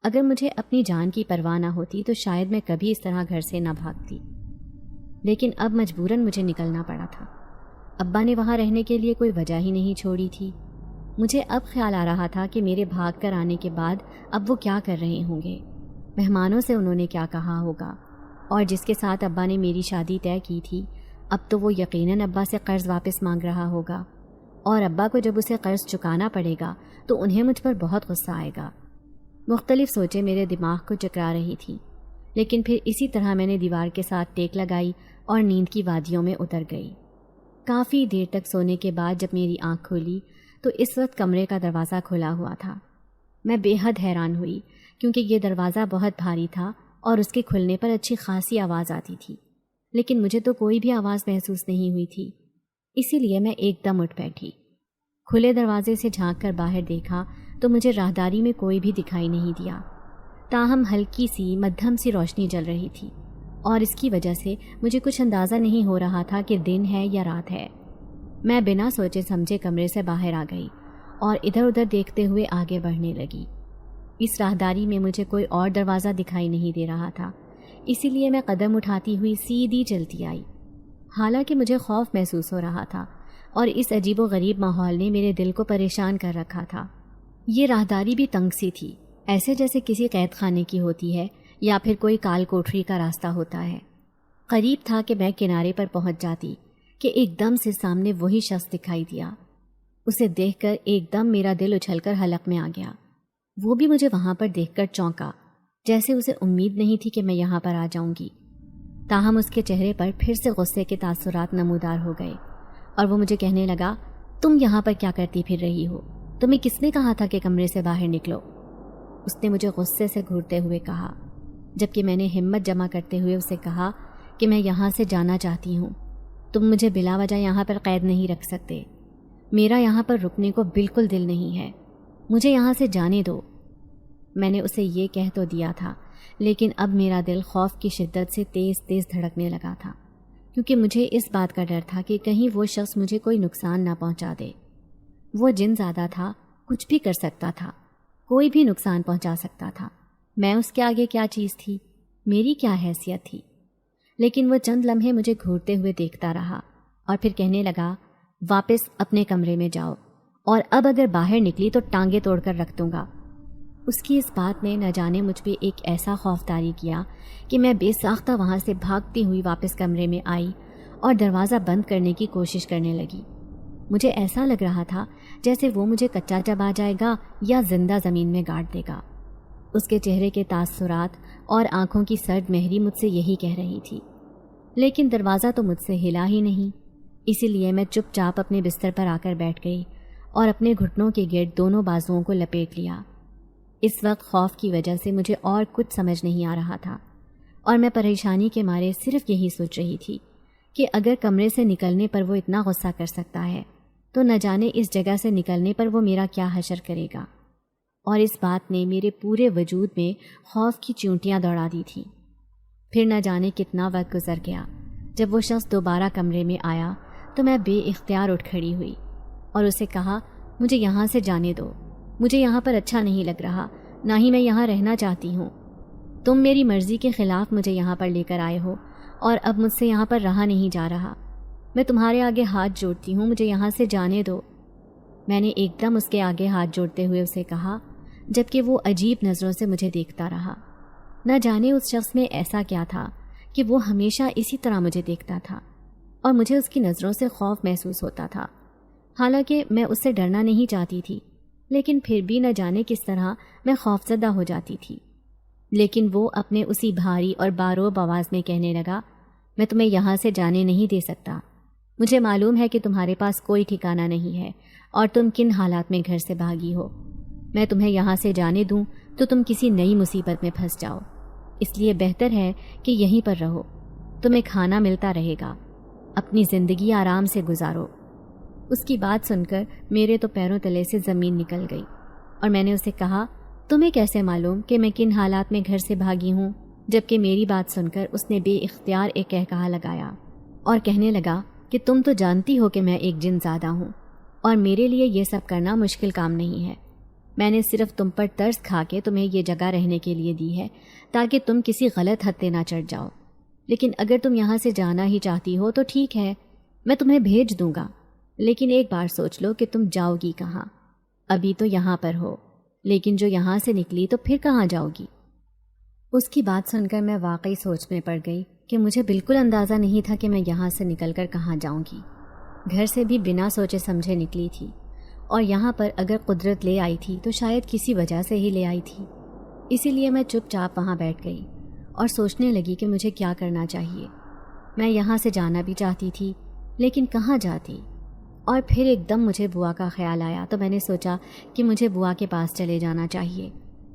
اگر مجھے اپنی جان کی پرواہ نہ ہوتی تو شاید میں کبھی اس طرح گھر سے نہ بھاگتی، لیکن اب مجبوراً مجھے نکلنا پڑا تھا۔ ابا نے وہاں رہنے کے لیے کوئی وجہ ہی نہیں چھوڑی تھی۔ مجھے اب خیال آ رہا تھا کہ میرے بھاگ کر آنے کے بعد اب وہ کیا کر رہے ہوں گے، مہمانوں سے انہوں نے کیا کہا ہوگا، اور جس کے ساتھ ابا نے میری شادی طے کی تھی اب تو وہ یقیناً ابا سے قرض واپس مانگ رہا ہوگا، اور ابا کو جب اسے قرض چکانا پڑے گا تو انہیں مجھ پر بہت غصہ آئے گا۔ مختلف سوچیں میرے دماغ کو چکرا رہی تھیں، لیکن پھر اسی طرح میں نے دیوار کے ساتھ ٹیک لگائی اور نیند کی وادیوں میں اتر گئی۔ کافی دیر تک سونے کے بعد جب میری آنکھ کھولی تو اس وقت کمرے کا دروازہ کھلا ہوا تھا۔ میں بے حد حیران ہوئی کیونکہ یہ دروازہ بہت بھاری تھا اور اس کے کھلنے پر اچھی خاصی آواز آتی تھی، لیکن مجھے تو کوئی بھی آواز محسوس نہیں ہوئی تھی، اسی لیے میں ایک دم اٹھ بیٹھی۔ کھلے دروازے سے جھانک کر باہر دیکھا تو مجھے راہداری میں کوئی بھی دکھائی نہیں دیا، تاہم ہلکی سی مدھم سی روشنی جل رہی تھی اور اس کی وجہ سے مجھے کچھ اندازہ نہیں ہو رہا تھا کہ دن ہے یا رات ہے۔ میں بنا سوچے سمجھے کمرے سے باہر آ گئی اور ادھر ادھر دیکھتے ہوئے آگے بڑھنے لگی۔ اس راہداری میں مجھے کوئی اور دروازہ دکھائی نہیں دے رہا تھا، اسی لیے میں قدم اٹھاتی ہوئی سیدھی چلتی آئی۔ حالانکہ مجھے خوف محسوس ہو رہا تھا اور اس عجیب و غریب ماحول نے میرے دل کو پریشان کر رکھا تھا۔ یہ راہداری بھی تنگ سی تھی، ایسے جیسے کسی قید خانے کی ہوتی ہے یا پھر کوئی کال کوٹری کا راستہ ہوتا ہے۔ قریب تھا کہ میں کنارے پر پہنچ جاتی کہ ایک دم سے سامنے وہی شخص دکھائی دیا۔ اسے دیکھ کر ایک دم میرا دل اچھل کر حلق میں آ گیا۔ وہ بھی مجھے وہاں پر دیکھ کر چونکا، جیسے اسے امید نہیں تھی کہ میں یہاں پر آ جاؤں گی۔ تاہم اس کے چہرے پر پھر سے غصے کے تاثرات نمودار ہو گئے اور وہ مجھے کہنے لگا، تم یہاں پر کیا کرتی پھر رہی ہو؟ تمہیں کس نے کہا تھا کہ کمرے سے باہر نکلو؟ اس نے مجھے غصے سے گھورتے ہوئے کہا، جبکہ میں نے ہمت جمع کرتے ہوئے اسے کہا کہ میں یہاں سے جانا چاہتی ہوں۔ تم مجھے بلا وجہ یہاں پر قید نہیں رکھ سکتے۔ میرا یہاں پر رکنے کو بالکل دل نہیں ہے، مجھے یہاں سے جانے دو۔ میں نے اسے یہ کہہ تو دیا تھا، لیکن اب میرا دل خوف کی شدت سے تیز تیز دھڑکنے لگا تھا، کیونکہ مجھے اس بات کا ڈر تھا کہ کہیں وہ شخص مجھے کوئی نقصان نہ پہنچا دے۔ وہ جن زادہ تھا، کچھ بھی کر سکتا تھا، کوئی بھی نقصان پہنچا سکتا تھا۔ میں اس کے آگے کیا چیز تھی؟ میری کیا حیثیت تھی؟ لیکن وہ چند لمحے مجھے گھورتے ہوئے دیکھتا رہا اور پھر کہنے لگا، واپس اپنے کمرے میں جاؤ، اور اب اگر باہر نکلی تو ٹانگیں توڑ کر رکھ دوں گا۔ اس کی اس بات نے نہ جانے مجھ پہ ایک ایسا خوف طاری کیا کہ میں بے ساختہ وہاں سے بھاگتی ہوئی واپس کمرے میں آئی اور دروازہ بند کرنے کی کوشش کرنے لگی۔ مجھے ایسا لگ رہا تھا جیسے وہ مجھے کچا چبا جائے گا یا زندہ زمین میں گاڑ دے گا۔ اس کے چہرے کے تاثرات اور آنکھوں کی سرد مہری مجھ سے یہی کہہ رہی تھی، لیکن دروازہ تو مجھ سے ہلا ہی نہیں۔ اسی لیے میں چپ چاپ اپنے بستر پر آ کر بیٹھ گئی اور اپنے گھٹنوں کے گرد دونوں بازوؤں کو لپیٹ لیا۔ اس وقت خوف کی وجہ سے مجھے اور کچھ سمجھ نہیں آ رہا تھا، اور میں پریشانی کے مارے صرف یہی سوچ رہی تھی کہ اگر کمرے سے نکلنے پر وہ اتنا غصہ کر سکتا ہے تو نہ جانے اس جگہ سے نکلنے پر وہ میرا کیا حشر کرے گا۔ اور اس بات نے میرے پورے وجود میں خوف کی چیونٹیاں دوڑا دی تھیں۔ پھر نہ جانے کتنا وقت گزر گیا، جب وہ شخص دوبارہ کمرے میں آیا تو میں بے اختیار اٹھ کھڑی ہوئی اور اسے کہا، مجھے یہاں سے جانے دو، مجھے یہاں پر اچھا نہیں لگ رہا، نہ ہی میں یہاں رہنا چاہتی ہوں۔ تم میری مرضی کے خلاف مجھے یہاں پر لے کر آئے ہو اور اب مجھ سے یہاں پر رہا نہیں جا رہا۔ میں تمہارے آگے ہاتھ جوڑتی ہوں، مجھے یہاں سے جانے دو۔ میں نے ایک دم اس کے آگے ہاتھ جوڑتے ہوئے اسے کہا، جبکہ وہ عجیب نظروں سے مجھے دیکھتا رہا۔ نہ جانے اس شخص میں ایسا کیا تھا کہ وہ ہمیشہ اسی طرح مجھے دیکھتا تھا اور مجھے اس کی نظروں سے خوف محسوس ہوتا تھا۔ حالانکہ میں اس سے ڈرنا نہیں چاہتی تھی، لیکن پھر بھی نہ جانے کس طرح میں خوفزدہ ہو جاتی تھی۔ لیکن وہ اپنے اسی بھاری اور باروب آواز میں کہنے لگا، میں تمہیں یہاں سے جانے نہیں دے سکتا۔ مجھے معلوم ہے کہ تمہارے پاس کوئی ٹھکانہ نہیں ہے اور تم کن حالات میں گھر سے بھاگی ہو۔ میں تمہیں یہاں سے جانے دوں تو تم کسی نئی مصیبت میں پھنس جاؤ، اس لیے بہتر ہے کہ یہیں پر رہو، تمہیں کھانا ملتا رہے گا، اپنی زندگی آرام سے گزارو۔ اس کی بات سن کر میرے تو پیروں تلے سے زمین نکل گئی اور میں نے اسے کہا، تمہیں کیسے معلوم کہ میں کن حالات میں گھر سے بھاگی ہوں؟ جبکہ میری بات سن کر اس نے بے اختیار ایک کہا لگایا اور کہنے لگا کہ تم تو جانتی ہو کہ میں ایک جن زادہ ہوں اور میرے لیے یہ سب کرنا مشکل کام نہیں ہے۔ میں نے صرف تم پر ترس کھا کے تمہیں یہ جگہ رہنے کے لیے دی ہے تاکہ تم کسی غلط حد پہ نہ چڑھ جاؤ، لیکن اگر تم یہاں سے جانا ہی چاہتی ہو تو ٹھیک ہے، میں تمہیں بھیج دوں گا، لیکن ایک بار سوچ لو کہ تم جاؤ گی کہاں۔ ابھی تو یہاں پر ہو، لیکن جو یہاں سے نکلی تو پھر کہاں جاؤ گی؟ اس کی بات سن کر میں واقعی سوچ میں پڑ گئی کہ مجھے بالکل اندازہ نہیں تھا کہ میں یہاں سے نکل کر کہاں جاؤں گی۔ گھر سے بھی بنا سوچے سمجھے نکلی تھی، اور یہاں پر اگر قدرت لے آئی تھی تو شاید کسی وجہ سے ہی لے آئی تھی۔ اسی لیے میں چپ چاپ وہاں بیٹھ گئی اور سوچنے لگی کہ مجھے کیا کرنا چاہیے۔ میں یہاں سے جانا بھی چاہتی تھی، لیکن کہاں جاتی؟ اور پھر ایک دم مجھے بوا کا خیال آیا تو میں نے سوچا کہ مجھے بوا کے پاس چلے جانا چاہیے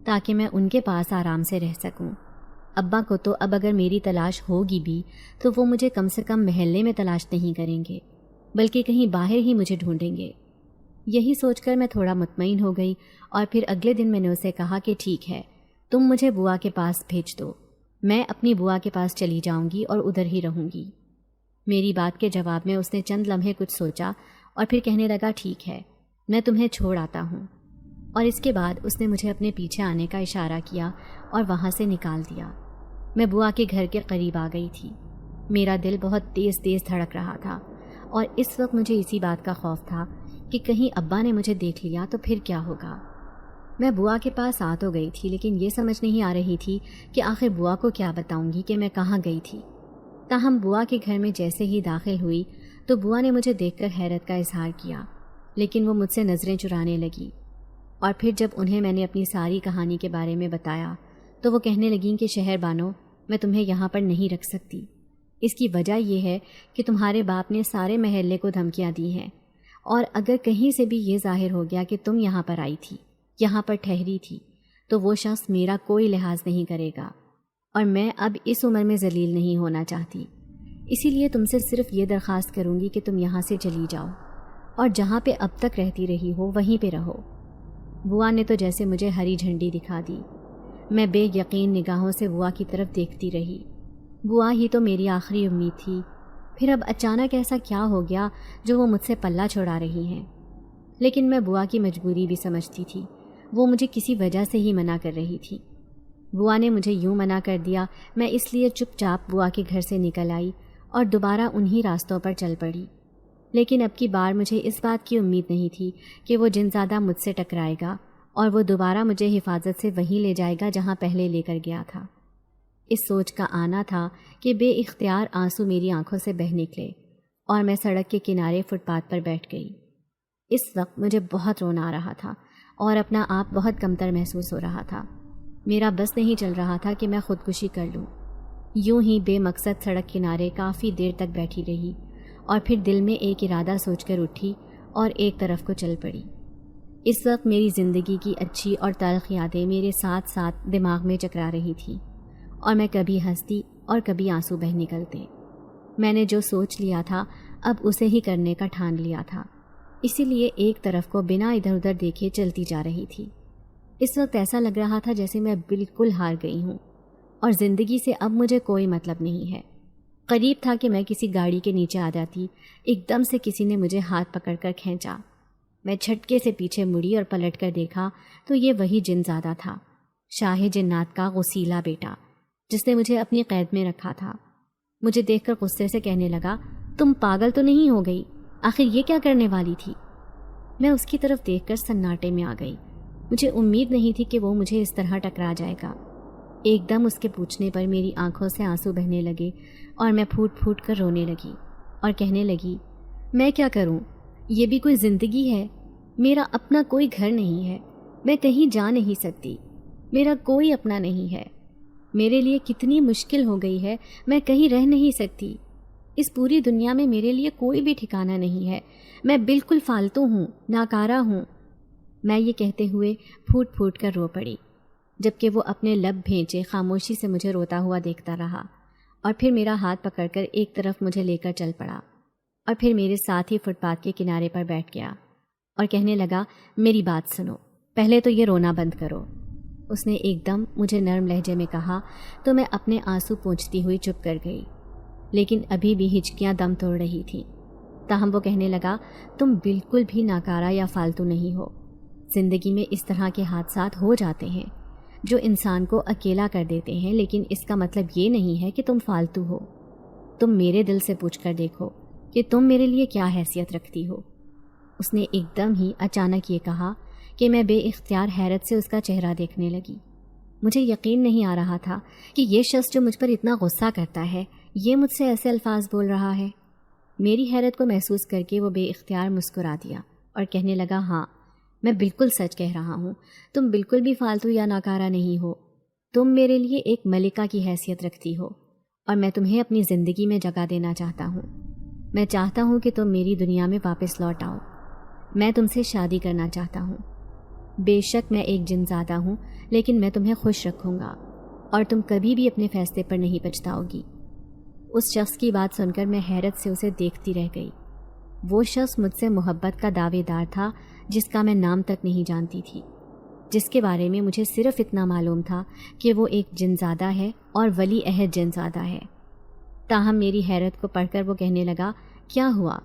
تاکہ میں ان کے پاس آرام سے رہ سکوں۔ ابا کو تو اب اگر میری تلاش ہوگی بھی تو وہ مجھے کم سے کم محلے میں تلاش نہیں کریں گے، بلکہ کہیں باہر ہی مجھے ڈھونڈیں گے۔ یہی سوچ کر میں تھوڑا مطمئن ہو گئی، اور پھر اگلے دن میں نے اسے کہا کہ ٹھیک ہے، تم مجھے بوا کے پاس بھیج دو، میں اپنی بوا کے پاس چلی جاؤں گی اور ادھر ہی رہوں گی۔ میری بات کے جواب میں اس نے چند لمحے کچھ سوچا اور پھر کہنے لگا، ٹھیک ہے، میں تمہیں چھوڑ آتا ہوں۔ اور اس کے بعد اس نے مجھے اپنے پیچھے آنے کا اشارہ کیا اور وہاں سے نکال دیا۔ میں بوا کے گھر کے قریب آ گئی تھی۔ میرا دل بہت تیز تیز دھڑک رہا تھا، اور اس وقت مجھے اسی بات کا خوف تھا کہ کہیں ابا نے مجھے دیکھ لیا تو پھر کیا ہوگا۔ میں بوا کے پاس آ تو گئی تھی، لیکن یہ سمجھ نہیں آ رہی تھی کہ آخر بوا کو کیا بتاؤں گی کہ میں کہاں گئی تھی۔ تاہم بوا کے گھر میں جیسے ہی داخل ہوئی تو بوا نے مجھے دیکھ کر حیرت کا اظہار کیا، لیکن وہ مجھ سے نظریں چرانے لگی۔ اور پھر جب انہیں میں نے اپنی ساری کہانی کے بارے میں بتایا تو وہ کہنے لگیں کہ شہر بانو، میں تمہیں یہاں پر نہیں رکھ سکتی۔ اس کی وجہ یہ ہے کہ تمہارے باپ نے سارے محلے کو دھمکیاں دی ہیں، اور اگر کہیں سے بھی یہ ظاہر ہو گیا کہ تم یہاں پر آئی تھی، یہاں پر ٹھہری تھی، تو وہ شخص میرا کوئی لحاظ نہیں کرے گا، اور میں اب اس عمر میں ذلیل نہیں ہونا چاہتی۔ اسی لیے تم سے صرف یہ درخواست کروں گی کہ تم یہاں سے چلی جاؤ، اور جہاں پہ اب تک رہتی رہی ہو وہیں پہ رہو۔ بوا نے تو جیسے مجھے ہری جھنڈی دکھا دی۔ میں بے یقین نگاہوں سے بوا کی طرف دیکھتی رہی۔ بوا ہی تو میری آخری امید تھی، پھر اب اچانک ایسا کیا ہو گیا جو وہ مجھ سے پلہ چھڑا رہی ہیں؟ لیکن میں بوا کی مجبوری بھی سمجھتی تھی، وہ مجھے کسی وجہ سے ہی منع کر رہی تھی۔ بوا نے مجھے یوں منع کر دیا، میں اس لیے چپ چاپ بوا کے گھر سے نکل آئی اور دوبارہ انہی راستوں پر چل پڑی۔ لیکن اب کی بار مجھے اس بات کی امید نہیں تھی کہ وہ جن زادہ مجھ سے ٹکرائے گا اور وہ دوبارہ مجھے حفاظت سے وہیں لے جائے گا جہاں پہلے لے کر گیا تھا۔ اس سوچ کا آنا تھا کہ بے اختیار آنسو میری آنکھوں سے بہہ نکلے اور میں سڑک کے کنارے فٹ پاتھ پر بیٹھ گئی۔ اس وقت مجھے بہت رونا آ رہا تھا اور اپنا آپ بہت کمتر محسوس ہو رہا تھا۔ میرا بس نہیں چل رہا تھا کہ میں خودکشی کر لوں۔ یوں ہی بے مقصد سڑک کنارے کافی دیر تک بیٹھی رہی اور پھر دل میں ایک ارادہ سوچ کر اٹھی اور ایک طرف کو چل پڑی۔ اس وقت میری زندگی کی اچھی اور تلخ یادیں میرے ساتھ ساتھ دماغ میں چکرا رہی تھی اور میں کبھی ہنستی اور کبھی آنسو بہہ نکلتے۔ میں نے جو سوچ لیا تھا اب اسے ہی کرنے کا ٹھان لیا تھا، اسی لیے ایک طرف کو بنا ادھر ادھر دیکھے چلتی جا رہی تھی۔ اس وقت ایسا لگ رہا تھا جیسے میں بالکل ہار گئی ہوں اور زندگی سے اب مجھے کوئی مطلب نہیں ہے۔ قریب تھا کہ میں کسی گاڑی کے نیچے آ جاتی، ایک دم سے کسی نے مجھے ہاتھ پکڑ کر کھینچا۔ میں جھٹکے سے پیچھے مڑی اور پلٹ کر دیکھا تو یہ وہی جن زادہ تھا، شاہ جنات کا غسیلہ بیٹا، جس نے مجھے اپنی قید میں رکھا تھا۔ مجھے دیکھ کر غصے سے کہنے لگا، تم پاگل تو نہیں ہو گئی؟ آخر یہ کیا کرنے والی تھی؟ میں اس کی طرف دیکھ کر سناٹے میں آ گئی۔ مجھے امید نہیں تھی کہ وہ مجھے اس طرح ٹکرا جائے گا۔ ایک دم اس کے پوچھنے پر میری آنکھوں سے آنسو بہنے لگے اور میں پھوٹ پھوٹ کر رونے لگی اور کہنے لگی، میں کیا کروں؟ یہ بھی کوئی زندگی ہے؟ میرا اپنا کوئی گھر نہیں ہے، میں کہیں جا نہیں سکتی، میرا کوئی اپنا نہیں ہے، میرے لیے کتنی مشکل ہو گئی ہے، میں کہیں رہ نہیں سکتی، اس پوری دنیا میں میرے لیے کوئی بھی ٹھکانہ نہیں ہے، میں بالکل فالتو ہوں، ناکارہ ہوں۔ میں یہ کہتے ہوئے پھوٹ پھوٹ کر رو پڑی، جبکہ وہ اپنے لب بھینچے خاموشی سے مجھے روتا ہوا دیکھتا رہا اور پھر میرا ہاتھ پکڑ کر ایک طرف مجھے لے کر چل پڑا اور پھر میرے ساتھ ہی فٹ پاتھ کے کنارے پر بیٹھ گیا اور کہنے لگا، میری بات سنو، پہلے تو یہ رونا بند کرو۔ اس نے ایک دم مجھے نرم لہجے میں کہا تو میں اپنے آنسو پونچھتی ہوئی چپ کر گئی، لیکن ابھی بھی ہچکیاں دم توڑ رہی تھیں۔ تاہم وہ کہنے لگا، تم بالکل بھی ناکارہ یا فالتو نہیں ہو۔ زندگی میں اس طرح کے حادثات ہو جاتے ہیں جو انسان کو اکیلا کر دیتے ہیں، لیکن اس کا مطلب یہ نہیں ہے کہ تم فالتو ہو۔ تم میرے دل سے پوچھ کر دیکھو کہ تم میرے لیے کیا حیثیت رکھتی ہو۔ اس نے ایک دم ہی اچانک یہ کہا کہ میں بے اختیار حیرت سے اس کا چہرہ دیکھنے لگی۔ مجھے یقین نہیں آ رہا تھا کہ یہ شخص جو مجھ پر اتنا غصہ کرتا ہے یہ مجھ سے ایسے الفاظ بول رہا ہے۔ میری حیرت کو محسوس کر کے وہ بے اختیار مسکرا دیا اور کہنے لگا، ہاں میں بالکل سچ کہہ رہا ہوں، تم بالکل بھی فالتو یا ناکارہ نہیں ہو، تم میرے لیے ایک ملکہ کی حیثیت رکھتی ہو اور میں تمہیں اپنی زندگی میں جگہ دینا چاہتا ہوں۔ میں چاہتا ہوں کہ تم میری دنیا میں واپس لوٹ آؤ، میں تم سے شادی کرنا چاہتا ہوں۔ بے شک میں ایک جن زادہ ہوں، لیکن میں تمہیں خوش رکھوں گا اور تم کبھی بھی اپنے فیصلے پر نہیں پچھتاؤ گی۔ اس شخص کی بات سن کر میں حیرت سے اسے دیکھتی رہ گئی۔ وہ شخص مجھ سے محبت کا دعوے دار تھا جس کا میں نام تک نہیں جانتی تھی، جس کے بارے میں مجھے صرف اتنا معلوم تھا کہ وہ ایک جن زادہ ہے اور ولی عہد جن زادہ ہے۔ تاہم میری حیرت کو پڑھ کر وہ کہنے لگا، کیا ہوا؟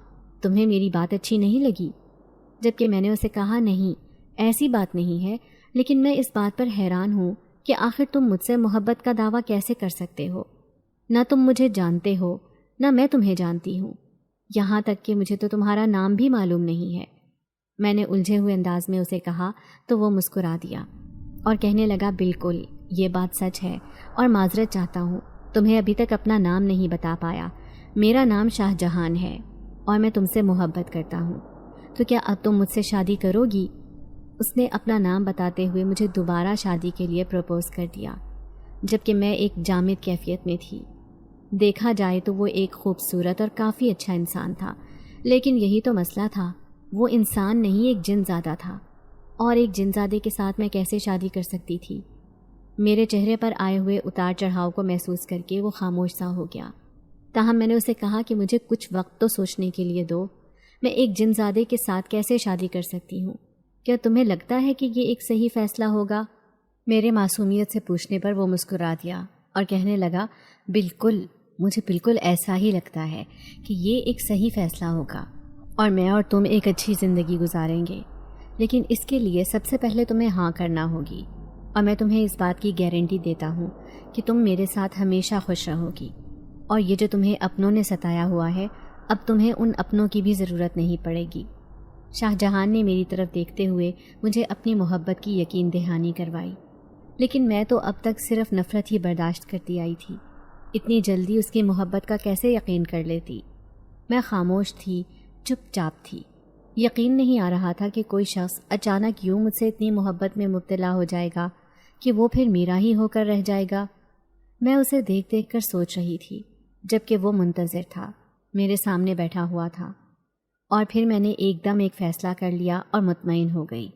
تمہیں میری بات اچھی نہیں لگی؟ جبکہ میں نے اسے کہا، نہیں ایسی بات نہیں ہے، لیکن میں اس بات پر حیران ہوں کہ آخر تم مجھ سے محبت کا دعویٰ کیسے کر سکتے ہو؟ نہ تم مجھے جانتے ہو نہ میں تمہیں جانتی ہوں، یہاں تک کہ مجھے تو تمہارا نام بھی معلوم نہیں ہے۔ میں نے الجھے ہوئے انداز میں اسے کہا تو وہ مسکرا دیا اور کہنے لگا، بالکل یہ بات سچ ہے اور معذرت چاہتا ہوں، تمہیں ابھی تک اپنا نام نہیں بتا پایا۔ میرا نام شاہ جہان ہے اور میں تم سے محبت کرتا ہوں، تو کیا اب تم مجھ سے شادی کرو گی؟ اس نے اپنا نام بتاتے ہوئے مجھے دوبارہ شادی کے لیے پروپوز کر دیا، جبکہ میں ایک جامد کیفیت میں تھی۔ دیکھا جائے تو وہ ایک خوبصورت اور کافی اچھا انسان تھا، لیکن یہی تو مسئلہ تھا، وہ انسان نہیں ایک جن زادہ تھا، اور ایک جن زادے کے ساتھ میں کیسے شادی کر سکتی تھی؟ میرے چہرے پر آئے ہوئے اتار چڑھاؤ کو محسوس کر کے وہ خاموش سا ہو گیا۔ تاہم میں نے اسے کہا کہ مجھے کچھ وقت تو سوچنے کے لیے دو، میں ایک جن زادے کے ساتھ کیسے شادی کر سکتی ہوں؟ کیا تمہیں لگتا ہے کہ یہ ایک صحیح فیصلہ ہوگا؟ میرے معصومیت سے پوچھنے پر وہ مسکرا دیا اور کہنے لگا، بالکل، مجھے بالکل ایسا ہی لگتا ہے کہ یہ ایک صحیح فیصلہ ہوگا اور میں اور تم ایک اچھی زندگی گزاریں گے، لیکن اس کے لیے سب سے پہلے تمہیں ہاں کرنا ہوگی، اور میں تمہیں اس بات کی گارنٹی دیتا ہوں کہ تم میرے ساتھ ہمیشہ خوش رہو گی، اور یہ جو تمہیں اپنوں نے ستایا ہوا ہے اب تمہیں ان اپنوں کی بھی ضرورت نہیں پڑے گی۔ شاہ جہان نے میری طرف دیکھتے ہوئے مجھے اپنی محبت کی یقین دہانی کروائی، لیکن میں تو اب تک صرف نفرت ہی برداشت کرتی آئی تھی۔ اتنی جلدی اس کی محبت کا کیسے یقین کر لیتی؟ میں خاموش تھی، چپ چاپ تھی۔ یقین نہیں آ رہا تھا کہ کوئی شخص اچانک یوں مجھ سے اتنی محبت میں مبتلا ہو جائے گا کہ وہ پھر میرا ہی ہو کر رہ جائے گا۔ میں اسے دیکھ دیکھ کر سوچ رہی تھی، جبکہ وہ منتظر تھا، میرے سامنے بیٹھا ہوا تھا۔ اور پھر میں نے ایک دم ایک فیصلہ کر لیا اور مطمئن ہو گئی۔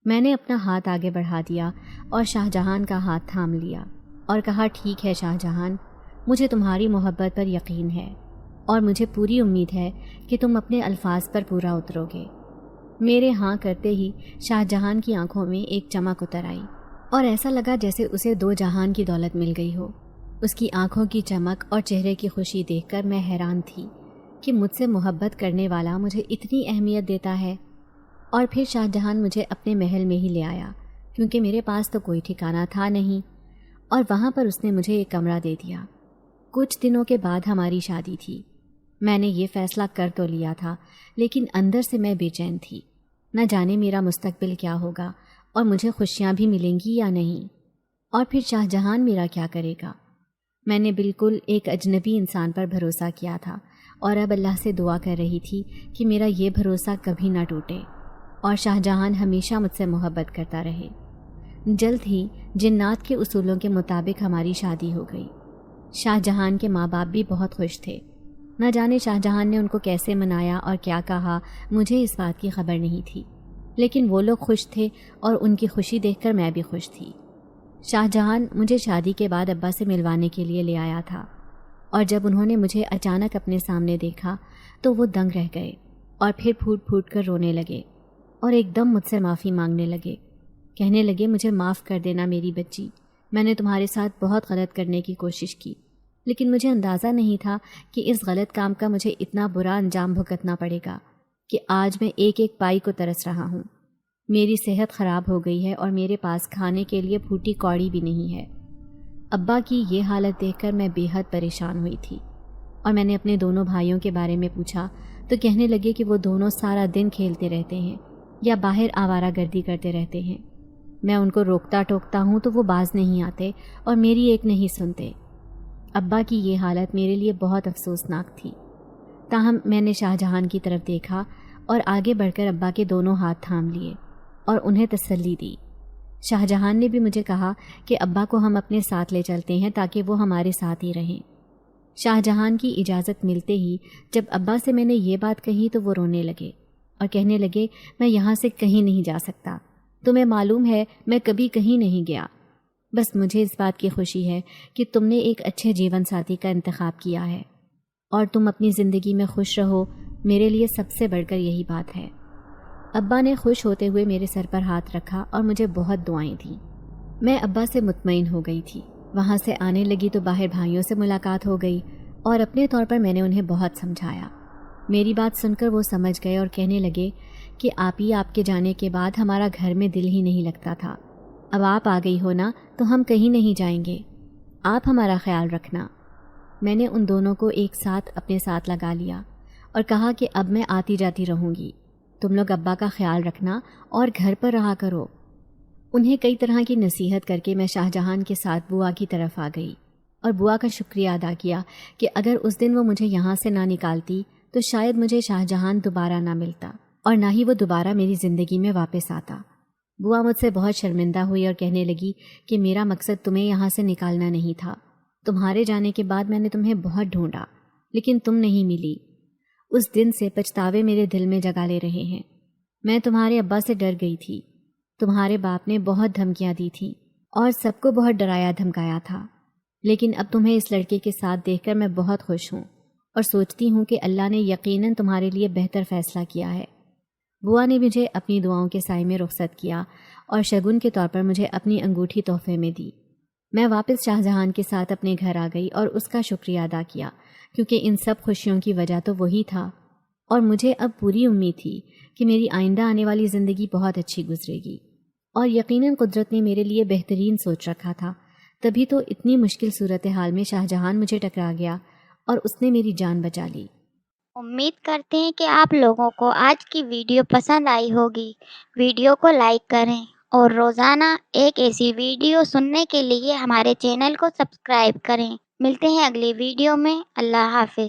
میں نے اپنا ہاتھ آگے بڑھا دیا اور شاہ جہان کا ہاتھ تھام لیا اور کہا، ٹھیک ہے شاہ جہان، مجھے تمہاری محبت پر یقین ہے اور مجھے پوری امید ہے کہ تم اپنے الفاظ پر پورا اترو گے۔ میرے ہاں کرتے ہی شاہ جہان کی آنکھوں میں ایک چمک اتر آئی اور ایسا لگا جیسے اسے 2 جہان کی دولت مل گئی ہو۔ اس کی آنکھوں کی چمک اور چہرے کی خوشی دیکھ کر میں حیران تھی کہ مجھ سے محبت کرنے والا مجھے اتنی اہمیت دیتا ہے۔ اور پھر شاہ جہان مجھے اپنے محل میں ہی لے آیا، کیونکہ میرے پاس تو کوئی ٹھکانہ تھا نہیں، اور وہاں پر اس نے مجھے ایک کمرہ دے دیا۔ کچھ دنوں کے بعد ہماری شادی تھی۔ میں نے یہ فیصلہ کر تو لیا تھا، لیکن اندر سے میں بے چین تھی۔ نہ جانے میرا مستقبل کیا ہوگا اور مجھے خوشیاں بھی ملیں گی یا نہیں، اور پھر شاہ جہان میرا کیا کرے گا۔ میں نے بالکل ایک اجنبی انسان پر بھروسہ کیا تھا اور اب اللہ سے دعا کر رہی تھی کہ میرا یہ بھروسہ کبھی نہ ٹوٹے اور شاہ جہان ہمیشہ مجھ سے محبت کرتا رہے۔ جلد ہی جنات کے اصولوں کے مطابق ہماری شادی ہو گئی۔ شاہ جہان کے ماں باپ بھی بہت خوش تھے۔ نہ جانے شاہ جہان نے ان کو کیسے منایا اور کیا کہا، مجھے اس بات کی خبر نہیں تھی، لیکن وہ لوگ خوش تھے اور ان کی خوشی دیکھ کر میں بھی خوش تھی۔ شاہ جہان مجھے شادی کے بعد ابا سے ملوانے کے لیے لے آیا تھا، اور جب انہوں نے مجھے اچانک اپنے سامنے دیکھا تو وہ دنگ رہ گئے اور پھر پھوٹ پھوٹ کر رونے لگے اور ایک دم مجھ سے معافی مانگنے لگے۔ کہنے لگے، مجھے معاف کر دینا میری بچی، میں نے تمہارے ساتھ بہت غلط کرنے کی کوشش کی، لیکن مجھے اندازہ نہیں تھا کہ اس غلط کام کا مجھے اتنا برا انجام بھگتنا پڑے گا کہ آج میں ایک ایک پائی کو ترس رہا ہوں۔ میری صحت خراب ہو گئی ہے اور میرے پاس کھانے کے لیے پھوٹی کوڑی بھی نہیں ہے۔ ابا کی یہ حالت دیکھ کر میں بے حد پریشان ہوئی تھی، اور میں نے اپنے دونوں بھائیوں کے بارے میں پوچھا تو کہنے لگے کہ وہ دونوں سارا دن کھیلتے رہتے ہیں یا باہر آوارہ گردی کرتے رہتے ہیں۔ میں ان کو روکتا ٹوکتا ہوں تو وہ باز نہیں آتے اور میری ایک نہیں سنتے۔ ابا کی یہ حالت میرے لیے بہت افسوسناک تھی۔ تاہم میں نے شاہ جہان کی طرف دیکھا اور آگے بڑھ کر ابا کے دونوں ہاتھ تھام لیے اور انہیں تسلی دی۔ شاہ جہان نے بھی مجھے کہا کہ ابا کو ہم اپنے ساتھ لے چلتے ہیں تاکہ وہ ہمارے ساتھ ہی رہیں۔ شاہ جہان کی اجازت ملتے ہی جب ابا سے میں نے یہ بات کہی تو وہ رونے لگے اور کہنے لگے، میں یہاں سے کہیں نہیں جا سکتا، تمہیں معلوم ہے میں کبھی کہیں نہیں گیا، بس مجھے اس بات کی خوشی ہے کہ تم نے ایک اچھے جیون ساتھی کا انتخاب کیا ہے اور تم اپنی زندگی میں خوش رہو، میرے لیے سب سے بڑھ کر یہی بات ہے۔ ابا نے خوش ہوتے ہوئے میرے سر پر ہاتھ رکھا اور مجھے بہت دعائیں دیں۔ میں ابا سے مطمئن ہو گئی تھی۔ وہاں سے آنے لگی تو باہر بھائیوں سے ملاقات ہو گئی اور اپنے طور پر میں نے انہیں بہت سمجھایا۔ میری بات سن کر وہ سمجھ گئے اور کہنے لگے کہ آپ کے جانے کے بعد ہمارا گھر میں دل ہی نہیں لگتا تھا، اب آپ آ گئی ہو نا تو ہم کہیں نہیں جائیں گے، آپ ہمارا خیال رکھنا۔ میں نے ان دونوں کو ایک ساتھ اپنے ساتھ لگا لیا اور کہا کہ اب میں آتی جاتی رہوں گی، تم لوگ ابا کا خیال رکھنا اور گھر پر رہا کرو۔ انہیں کئی طرح کی نصیحت کر کے میں شاہ جہان کے ساتھ بوا کی طرف آ گئی اور بوا کا شکریہ ادا کیا کہ اگر اس دن وہ مجھے یہاں سے نہ نکالتی تو شاید مجھے شاہ جہان دوبارہ نہ ملتا اور نہ ہی وہ دوبارہ میری زندگی میں واپس آتا۔ بوا مجھ سے بہت شرمندہ ہوئی اور کہنے لگی کہ میرا مقصد تمہیں یہاں سے نکالنا نہیں تھا، تمہارے جانے کے بعد میں نے تمہیں بہت ڈھونڈا لیکن تم نہیں ملی۔ اس دن سے پچھتاوے میرے دل میں جگا لے رہے ہیں۔ میں تمہارے ابا سے ڈر گئی تھی، تمہارے باپ نے بہت دھمکیاں دی تھیں اور سب کو بہت ڈرایا دھمکایا تھا، لیکن اب تمہیں اس لڑکے کے ساتھ دیکھ کر میں بہت خوش ہوں اور سوچتی ہوں کہ اللہ نے یقیناً تمہارے لیے بہتر فیصلہ کیا ہے۔ بوا نے مجھے اپنی دعاؤں کے سائے میں رخصت کیا اور شگن کے طور پر مجھے اپنی انگوٹھی تحفے میں دی۔ میں واپس شاہ جہان کے ساتھ اپنے گھر آ گئی اور اس کا شکریہ ادا کیا، کیونکہ ان سب خوشیوں کی وجہ تو وہی تھا، اور مجھے اب پوری امید تھی کہ میری آئندہ آنے والی زندگی بہت اچھی گزرے گی، اور یقیناً قدرت نے میرے لیے بہترین سوچ رکھا تھا۔ تبھی تو اتنی مشکل صورتحال میں شاہ جہان مجھے ٹکرا گیا اور اس نے میری جان بچا لی۔ امید کرتے ہیں کہ آپ لوگوں کو آج کی ویڈیو پسند آئی ہوگی۔ ویڈیو کو لائک کریں اور روزانہ ایک ایسی ویڈیو سننے کے لیے ہمارے چینل کو سبسکرائب کریں۔ ملتے ہیں اگلی ویڈیو میں۔ اللہ حافظ۔